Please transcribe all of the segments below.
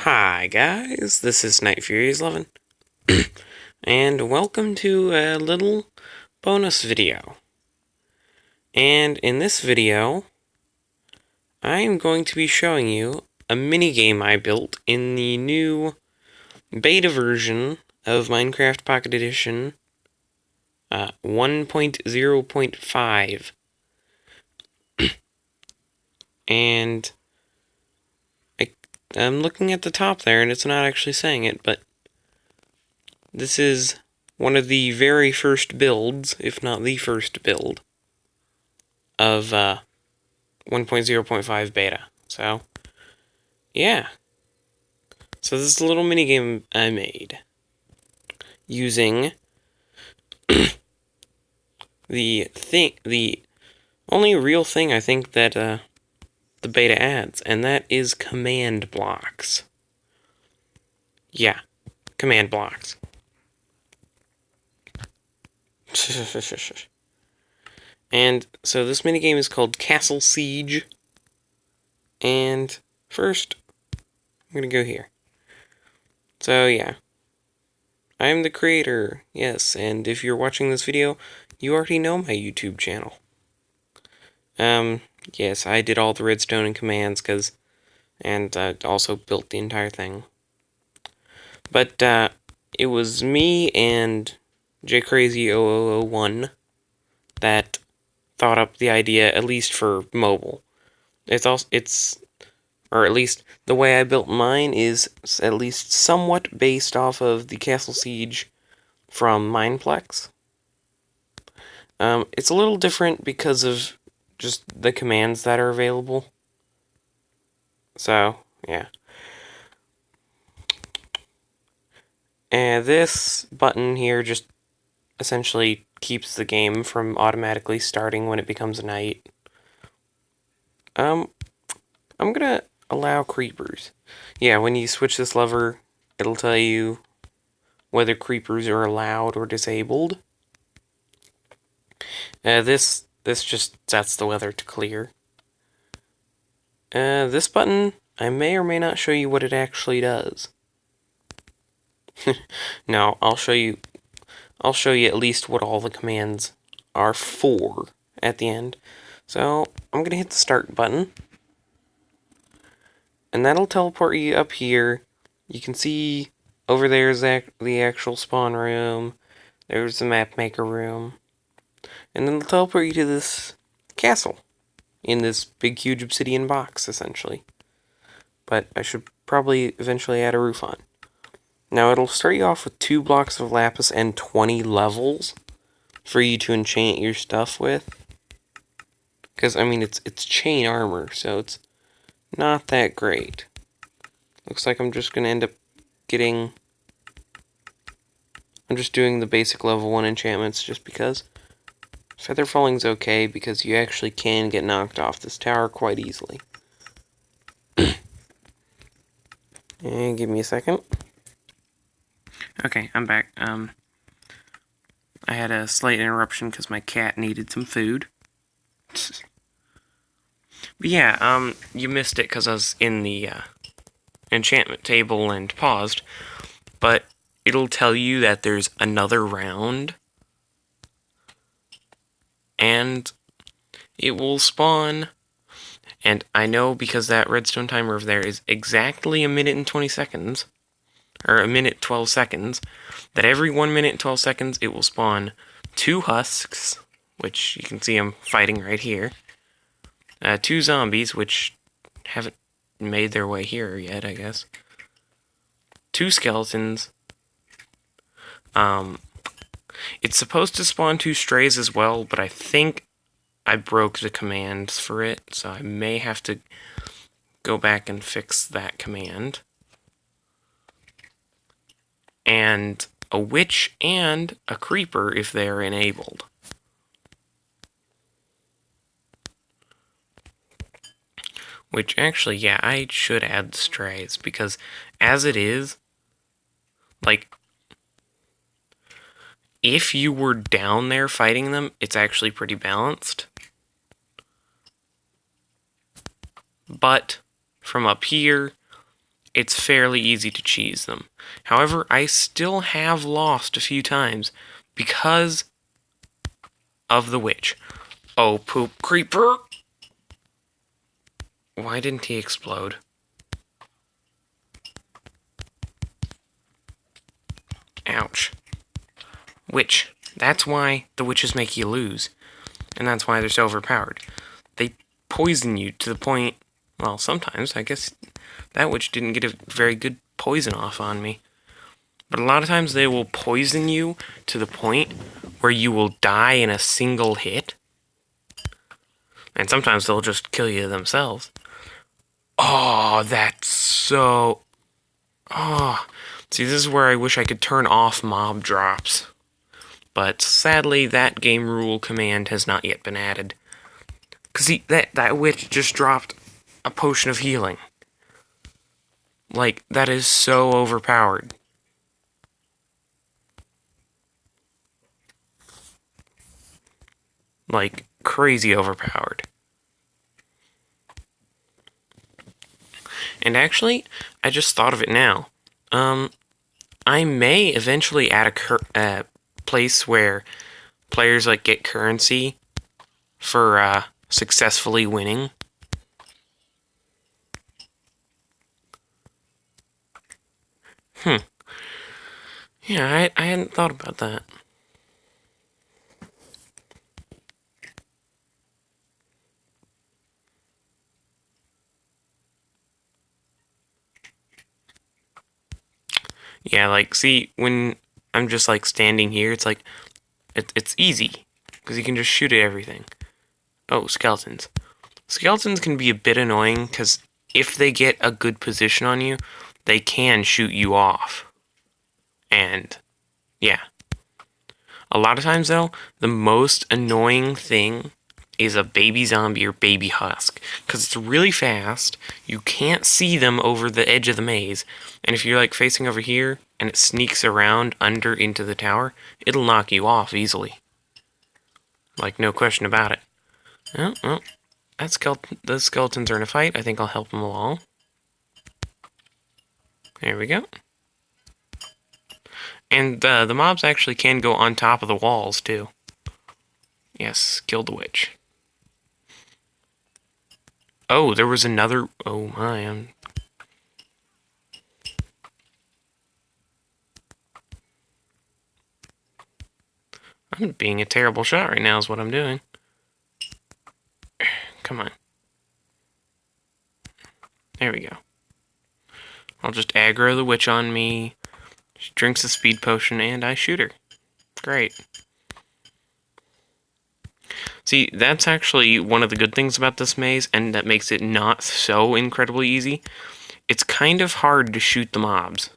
Hi guys, this is Night Furies 11, and welcome to a little bonus video. And in this video, I am going to be showing you a minigame I built in the new beta version of Minecraft Pocket Edition 1.0.5. And I'm looking at the top there, and it's not actually saying it, but this is one of the very first builds, if not the first build, of 1.0.5 beta. So, yeah. So this is a little minigame I made using the only real thing I think that the beta adds, and that is command blocks. Yeah, command blocks. And so this minigame is called CastleSiege. And first, I'm gonna go here. So yeah, I'm the creator, yes, and if you're watching this video, you already know my YouTube channel. Yes, I did all the redstone and commands, and also built the entire thing. But, it was me and JCrazy0001 that thought up the idea, at least for mobile. Or at least the way I built mine is at least somewhat based off of the CastleSiege from Mineplex. It's a little different because of just the commands that are available. So, yeah. And this button here just essentially keeps the game from automatically starting when it becomes night. I'm gonna allow creepers. Yeah, when you switch this lever, it'll tell you whether creepers are allowed or disabled. This just sets the weather to clear. This button, I may or may not show you what it actually does. No, I'll show you at least what all the commands are for at the end. So, I'm gonna hit the start button. And that'll teleport you up here. You can see over there is the actual spawn room. There's the map maker room. And then it'll teleport you to this castle in this big, huge obsidian box, essentially. But I should probably eventually add a roof on. Now, it'll start you off with 2 blocks of lapis and 20 levels for you to enchant your stuff with. Because, I mean, it's chain armor, so it's not that great. Looks like I'm just going to end up getting... I'm just doing the basic level 1 enchantments just because. Feather falling's okay because you actually can get knocked off this tower quite easily. And give me a second. Okay, I'm back. I had a slight interruption because my cat needed some food. But yeah, you missed it because I was in the enchantment table and paused. But it'll tell you that there's another round. And it will spawn. And I know because that redstone timer over there is exactly 1 minute and 20 seconds. Or 1 minute 12 seconds. That every 1 minute and 12 seconds it will spawn 2 husks. Which you can see I'm fighting right here. 2 zombies, which haven't made their way here yet, I guess. 2 skeletons. It's supposed to spawn 2 strays as well, but I think I broke the commands for it, so I may have to go back and fix that command. And a witch and a creeper if they are enabled. Which, actually, yeah, I should add strays, because as it is, like, if you were down there fighting them, it's actually pretty balanced. But from up here, it's fairly easy to cheese them. However, I still have lost a few times because of the witch. Oh, poop creeper! Why didn't he explode? Ouch. Witch. That's why the witches make you lose. And that's why they're so overpowered. They poison you to the point... Well, sometimes. I guess that witch didn't get a very good poison off on me. But a lot of times they will poison you to the point where you will die in a single hit. And sometimes they'll just kill you themselves. Oh, that's so... Oh. See, this is where I wish I could turn off mob drops. But sadly, that game rule command has not yet been added. Because see, that witch just dropped a potion of healing. Like, that is so overpowered. Like, crazy overpowered. And actually, I just thought of it now. I may eventually add a place where players, like, get currency for, successfully winning. Yeah, I hadn't thought about that. Yeah, like, see, when I'm just, like, standing here, it's like, it's easy, because you can just shoot at everything. Oh, skeletons. Skeletons can be a bit annoying, because if they get a good position on you, they can shoot you off. And, yeah. A lot of times, though, the most annoying thing is a baby zombie or baby husk, because it's really fast, you can't see them over the edge of the maze, and if you're like facing over here, and it sneaks around under into the tower, it'll knock you off easily. Like, no question about it. Oh, the skeletons are in a fight. I think I'll help them along. There we go. And the mobs actually can go on top of the walls, too. Yes, killed the witch. Oh, there was another... Oh my, I'm being a terrible shot right now is what I'm doing. Come on. There we go. I'll just aggro the witch on me. She drinks a speed potion and I shoot her. Great. See, that's actually one of the good things about this maze, and that makes it not so incredibly easy. It's kind of hard to shoot the mobs.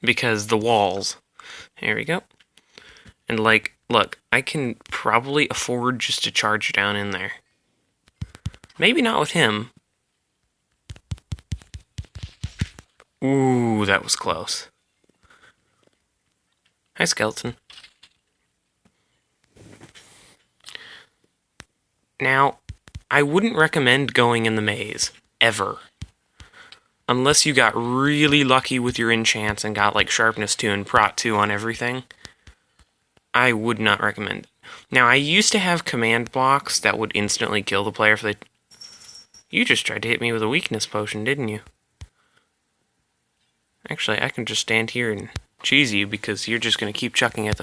Because the walls. Here we go. And like, look, I can probably afford just to charge down in there. Maybe not with him. Ooh, that was close. Hi, skeleton. Now, I wouldn't recommend going in the maze, ever. Unless you got really lucky with your enchants and got like Sharpness 2 and Prot 2 on everything. I would not recommend it. Now, I used to have command blocks that would instantly kill the player if they... You just tried to hit me with a weakness potion, didn't you? Actually, I can just stand here and cheese you because you're just going to keep chucking it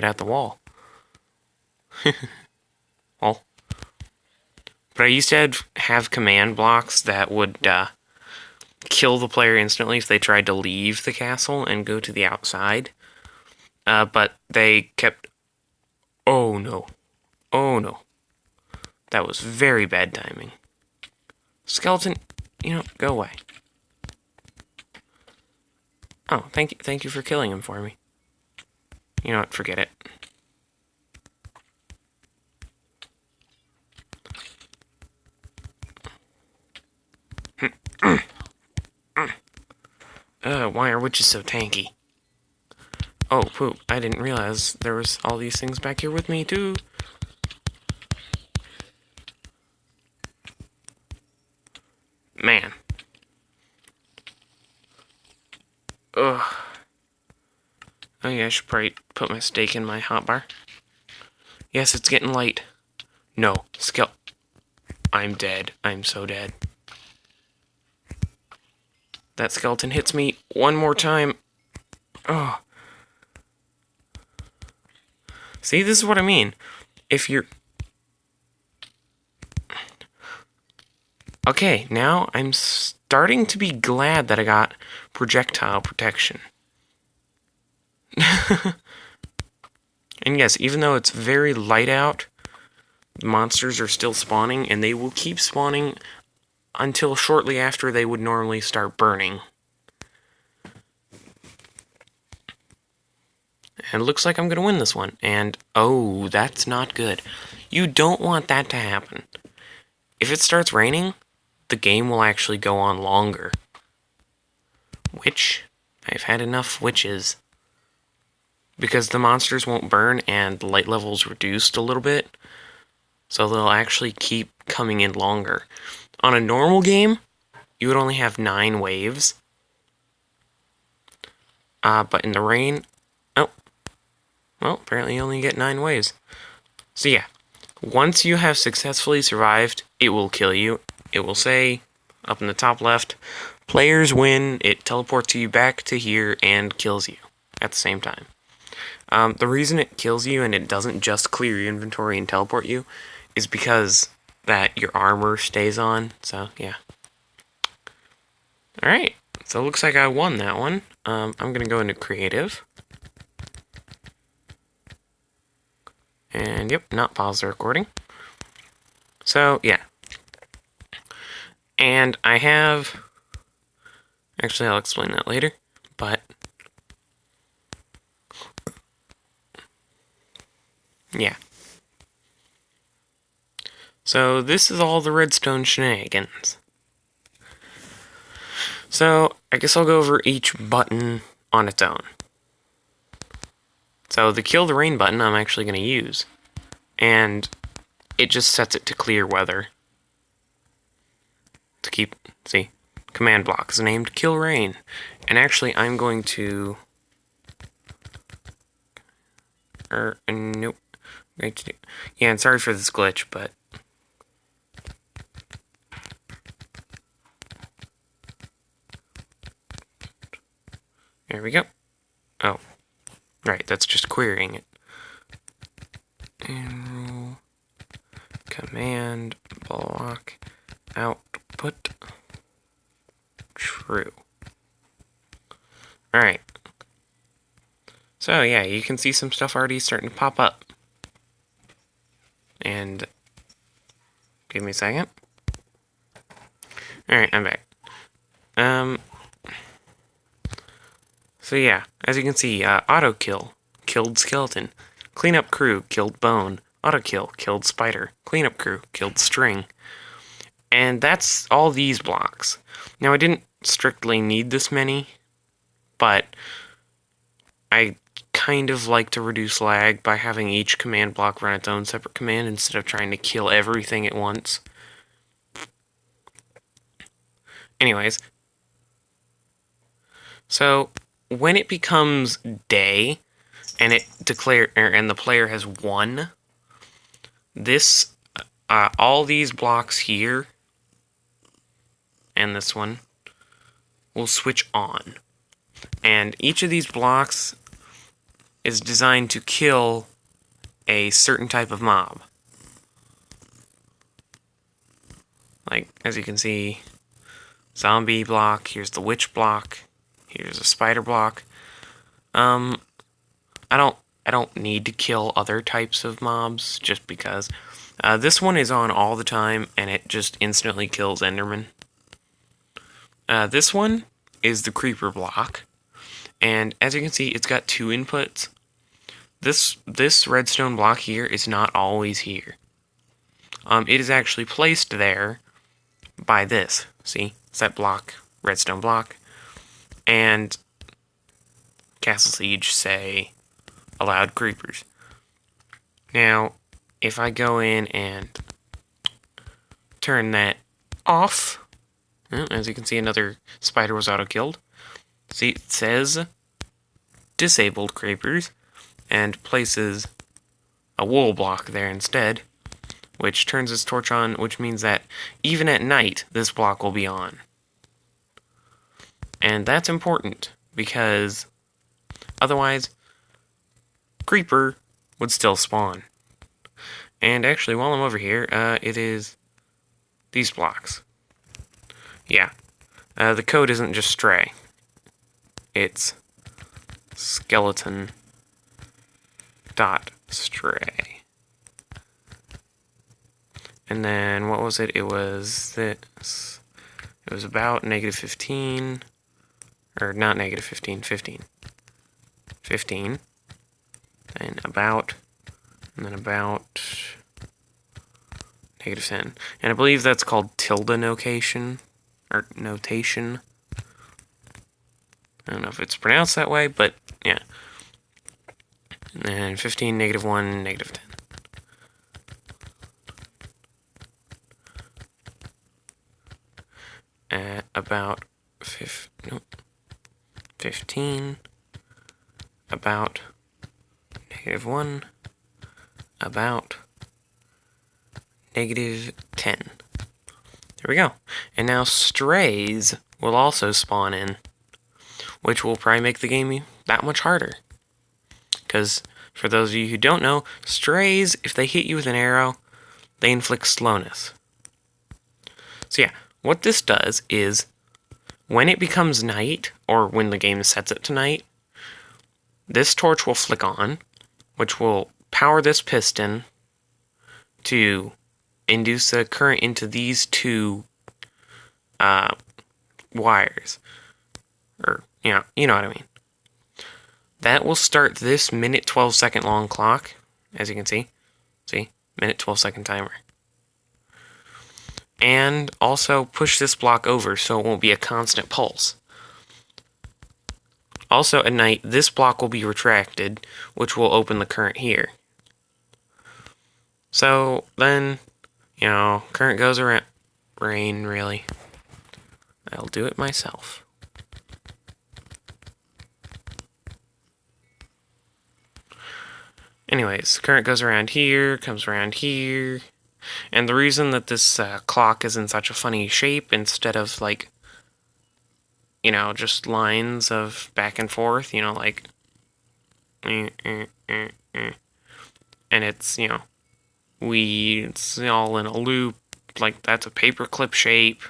at the wall. Well, but I used to have command blocks that would kill the player instantly if they tried to leave the castle and go to the outside. But they kept... Oh no. Oh no. That was very bad timing. Skeleton, go away. Oh, thank you for killing him for me. You know what, forget it. Why are witches so tanky? Oh, poop, I didn't realize there was all these things back here with me, too. Man. Ugh. Oh yeah, I should probably put my steak in my hotbar. Yes, it's getting late. No, I'm dead. I'm so dead. That skeleton hits me one more time. Oh. See, this is what I mean. If you're... Okay, now I'm starting to be glad that I got projectile protection. And yes, even though it's very light out, monsters are still spawning, and they will keep spawning until shortly after they would normally start burning. And it looks like I'm going to win this one. And, oh, that's not good. You don't want that to happen. If it starts raining, the game will actually go on longer. Which, I've had enough witches. Because the monsters won't burn and the light level's reduced a little bit. So they'll actually keep coming in longer. On a normal game, you would only have 9 waves. But in the rain... Oh. Well, apparently you only get 9 waves. So yeah. Once you have successfully survived, it will kill you. It will say, up in the top left, players win. It teleports you back to here and kills you at the same time. The reason it kills you and it doesn't just clear your inventory and teleport you is because that your armor stays on. So, yeah. Alright, so it looks like I won that one. I'm going to go into creative. And, yep, not pause the recording. So, yeah. And I have... Actually, I'll explain that later. But... yeah. So, this is all the redstone shenanigans. So, I guess I'll go over each button on its own. So, the kill the rain button I'm actually going to use. And it just sets it to clear weather. To keep, see, command block is named kill rain. And actually, I'm going to... nope. Yeah, and sorry for this glitch, but... There we go. Oh. Right, that's just querying it. And command block output true. Alright. So yeah, you can see some stuff already starting to pop up. And give me a second. Alright, I'm back. So yeah, as you can see, auto kill, killed skeleton. Cleanup crew, killed bone. Auto kill, killed spider. Cleanup crew, killed string. And that's all these blocks. Now I didn't strictly need this many, but I kind of like to reduce lag by having each command block run its own separate command instead of trying to kill everything at once. Anyways, so when it becomes day and and the player has won, this all these blocks here and this one will switch on. And each of these blocks is designed to kill a certain type of mob. Like, as you can see, zombie block, here's the witch block, here's a spider block. I don't need to kill other types of mobs just because. This one is on all the time and it just instantly kills Enderman. This one is the creeper block. And as you can see, it's got 2 inputs. This redstone block here is not always here. It is actually placed there by this. See? Set block, redstone block. And CastleSiege say allowed creepers. Now, if I go in and turn that off, As you can see, another spider was auto-killed. See, it says disabled creepers, and places a wool block there instead, which turns its torch on, which means that even at night, this block will be on. And that's important, because otherwise, creeper would still spawn. And actually, while I'm over here, it is these blocks. Yeah, the code isn't just stray. It's skeleton dot stray. And then, what was it? It was this. It was about -15, or not -15, 15. 15, and about, and then about -10. And I believe that's called tilde notation, or notation. I don't know if it's pronounced that way, but yeah. And then 15, -1, -10. At about 15, about -1, about -10. There we go. And now strays will also spawn in, which will probably make the game that much harder. Because, for those of you who don't know, strays, if they hit you with an arrow, they inflict slowness. So yeah, what this does is, when it becomes night, or when the game sets it to night, this torch will flick on, which will power this piston to induce a current into these two wires. Or, you know what I mean. That will start this minute 12-second long clock, as you can see. See? Minute 12-second timer. And also push this block over so it won't be a constant pulse. Also, at night, this block will be retracted, which will open the current here. So, then, current goes around. Rain, really. I'll do it myself. Anyways, current goes around here, comes around here. And the reason that this clock is in such a funny shape, instead of, like, just lines of back and forth, like, and it's, it's all in a loop, like, that's a paperclip shape.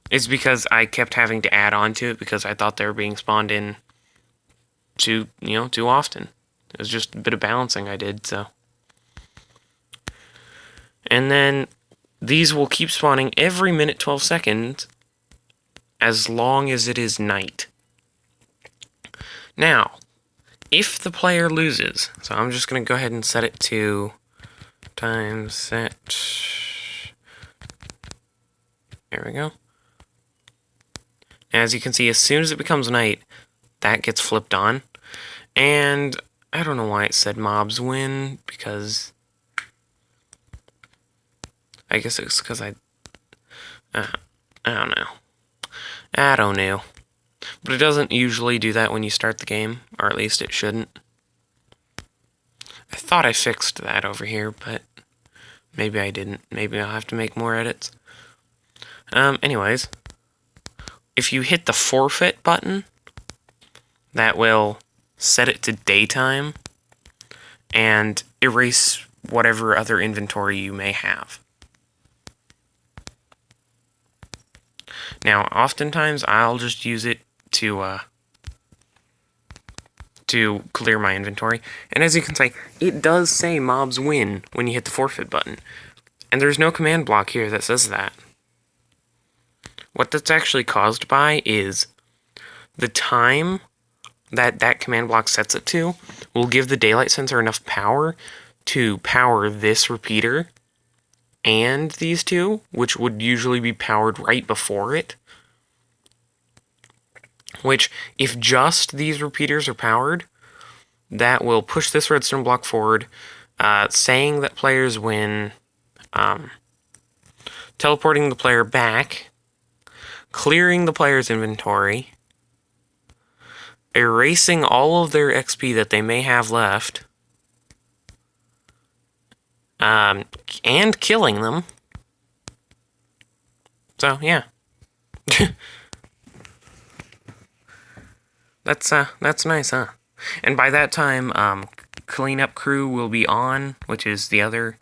It's because I kept having to add on to it because I thought they were being spawned in too often. It was just a bit of balancing I did, so. And then these will keep spawning every minute 12 seconds as long as it is night. Now, if the player loses, so I'm just going to go ahead and set it to time set. There we go. As you can see, as soon as it becomes night, that gets flipped on. And I don't know why it said mobs win, because I guess it's because I don't know. I don't know. But it doesn't usually do that when you start the game, or at least it shouldn't. I thought I fixed that over here, but maybe I didn't. Maybe I'll have to make more edits. Anyways, if you hit the forfeit button, that will set it to daytime and erase whatever other inventory you may have. Now, oftentimes I'll just use it to clear my inventory, and as you can see, it does say mobs win when you hit the forfeit button, and there's no command block here that says that. What that's actually caused by is the time that command block sets it to will give the daylight sensor enough power to power this repeater and these two, which would usually be powered right before it. Which, if just these repeaters are powered, that will push this redstone block forward, saying that players win, teleporting the player back clearing the player's inventory, erasing all of their XP that they may have left, and killing them. So, yeah. That's nice, huh? And by that time, cleanup crew will be on, which is the other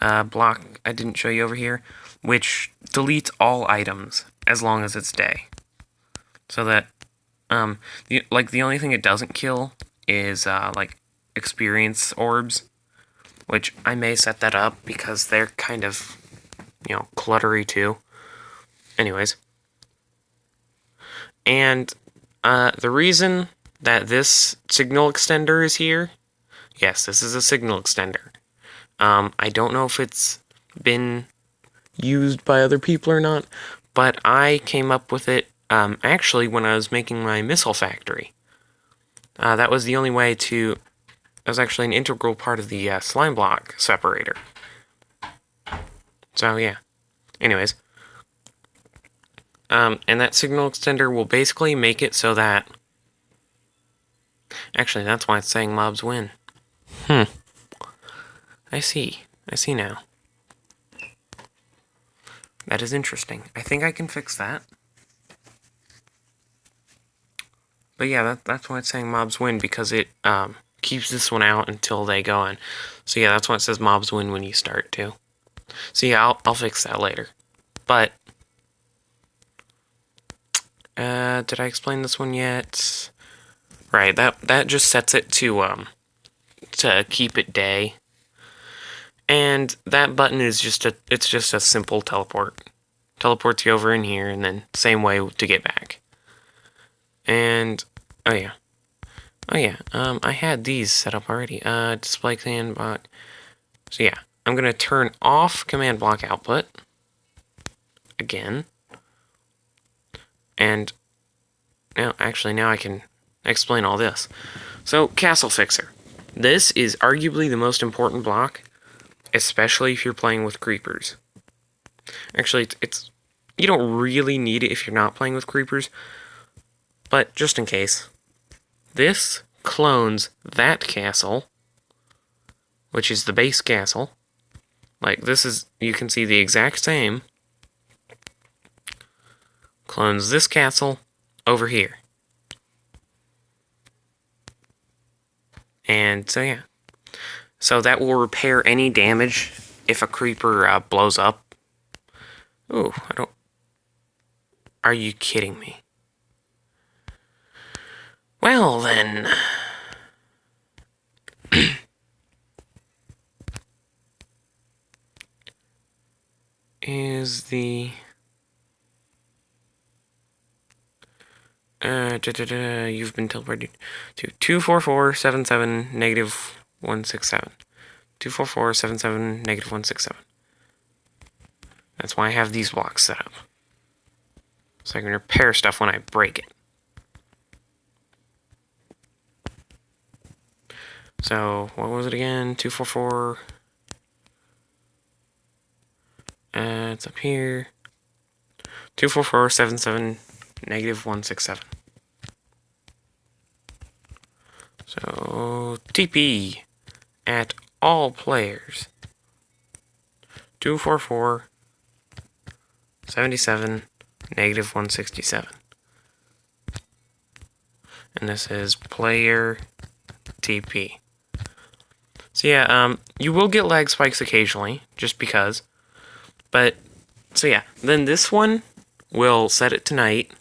block I didn't show you over here, which deletes all items as long as it's day. So that, the only thing it doesn't kill is, experience orbs, which I may set that up because they're kind of, cluttery too. Anyways. And, the reason that this signal extender is here, yes, this is a signal extender. I don't know if it's been used by other people or not, but I came up with it, actually when I was making my missile factory. That was the only way to... That was actually an integral part of the slime block separator. So, yeah. Anyways. And that signal extender will basically make it so that... Actually, that's why it's saying mobs win. I see. I see now. That is interesting. I think I can fix that. But yeah, that's why it's saying mobs win, because it keeps this one out until they go in. So yeah, that's why it says mobs win when you start too. So yeah, I'll fix that later. But did I explain this one yet? Right, that just sets it to keep it day. And that button is just a simple teleport. Teleports you over in here, and then same way to get back. And oh yeah, I had these set up already. Display command block. So yeah, I'm gonna turn off command block output again. And now I can explain all this. So Castle Fixer. This is arguably the most important block, especially if you're playing with creepers. Actually, it's you don't really need it if you're not playing with creepers, but just in case. This clones that castle, which is the base castle. Like, this is, you can see the exact same. Clones this castle over here. And so, yeah. So that will repair any damage if a creeper blows up. Ooh, I don't... Are you kidding me? Well, then... is the... you've been teleported to 24477 negative 167. 24477 negative 167. That's why I have these blocks set up. So I can repair stuff when I break it. So, what was it again? 244. It's up here. 24477 negative 167. So, TP at all players. 244 77 negative 167. And this is player TP. So yeah, you will get lag spikes occasionally, just because. But, so yeah, then this one will set it to night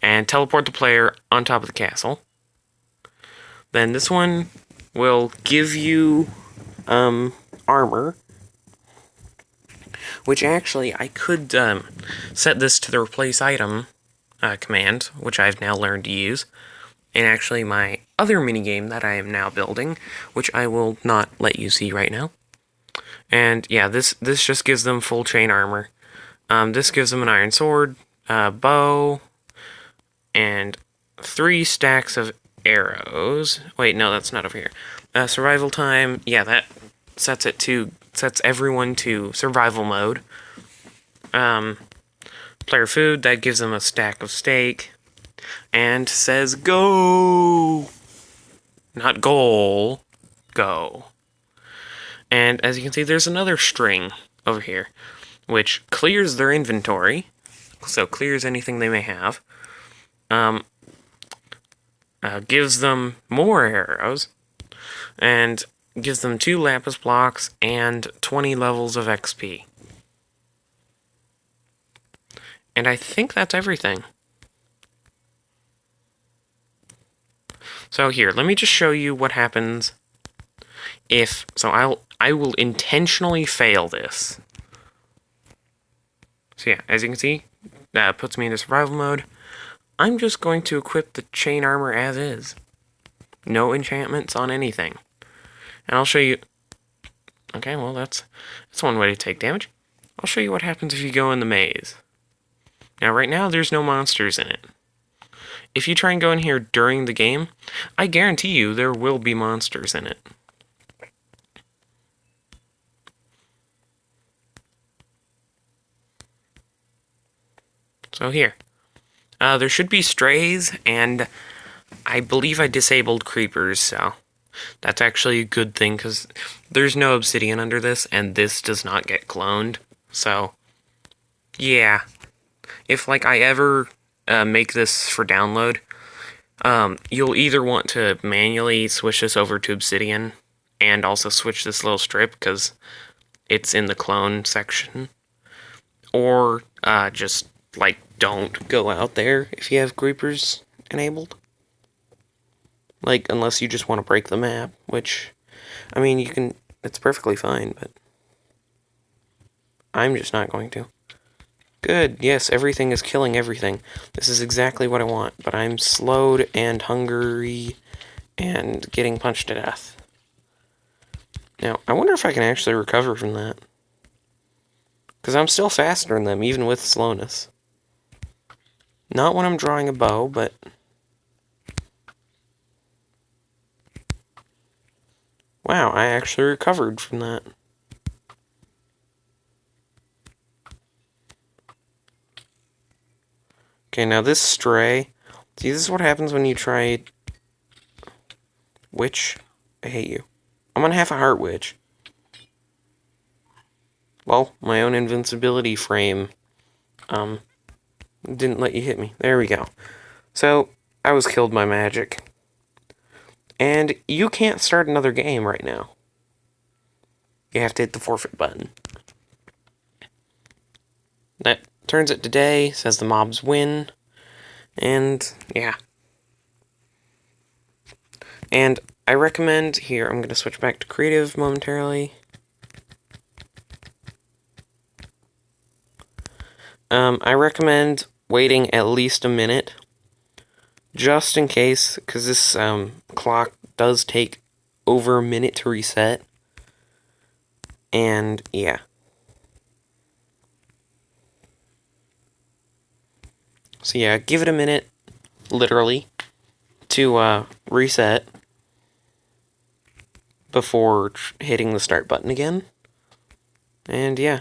and teleport the player on top of the castle. Then this one will give you armor, which actually I could set this to the replace item command, which I've now learned to use, and actually my other minigame that I am now building, which I will not let you see right now. And yeah, this just gives them full chain armor. This gives them an iron sword, bow, and 3 stacks of arrows. Wait, no, that's not over here. Survival time, yeah, that sets everyone to survival mode. player food, that gives them a stack of steak. And says go! Not goal, go. And as you can see, there's another string over here, which clears their inventory, so clears anything they may have. Gives them more arrows, and gives them 2 lapis blocks and 20 levels of XP. And I think that's everything. So here, let me just show you what happens if... So I will intentionally fail this. So yeah, as you can see, that puts me into survival mode. I'm just going to equip the chain armor as is. No enchantments on anything. And I'll show you... Okay, well, that's one way to take damage. I'll show you what happens if you go in the maze. Now, right now, there's no monsters in it. If you try and go in here during the game, I guarantee you there will be monsters in it. So here. There should be strays, and I believe I disabled creepers, so that's actually a good thing, because there's no obsidian under this, and this does not get cloned. So, yeah. If, like, I ever make this for download, you'll either want to manually switch this over to obsidian, and also switch this little strip, because it's in the clone section, or just, like, don't go out there if you have creepers enabled. Like, unless you just want to break the map, which, I mean, you can, it's perfectly fine, but I'm just not going to. Good, yes, everything is killing everything. This is exactly what I want, but I'm slowed and hungry and getting punched to death. Now, I wonder if I can actually recover from that. Because I'm still faster than them, even with slowness. Not when I'm drawing a bow, but... Wow, I actually recovered from that. Okay, now this stray... See, this is what happens when you try... Witch? I hate you. I'm gonna have a heart witch. Well, my own invincibility frame, didn't let you hit me. There we go. So, I was killed by magic. And you can't start another game right now. You have to hit the forfeit button. That turns it to day, says the mobs win, and yeah. And I recommend, here, I'm going to switch back to creative momentarily. I recommend waiting at least a minute, just in case, because this clock does take over a minute to reset, and yeah. So yeah, give it a minute, literally, to reset before hitting the start button again, and yeah.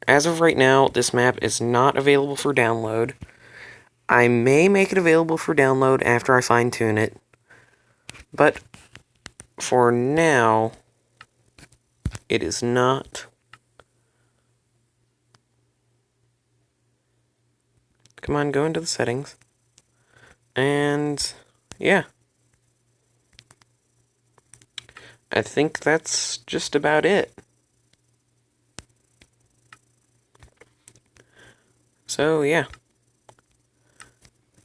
As of right now, this map is not available for download. I may make it available for download after I fine-tune it, but for now, it is not. Come on, go into the settings, and yeah. I think that's just about it. So, yeah.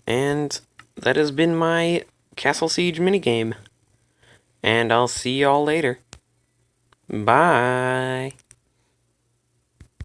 And that has been my CastleSiege minigame. And I'll see y'all later. Bye.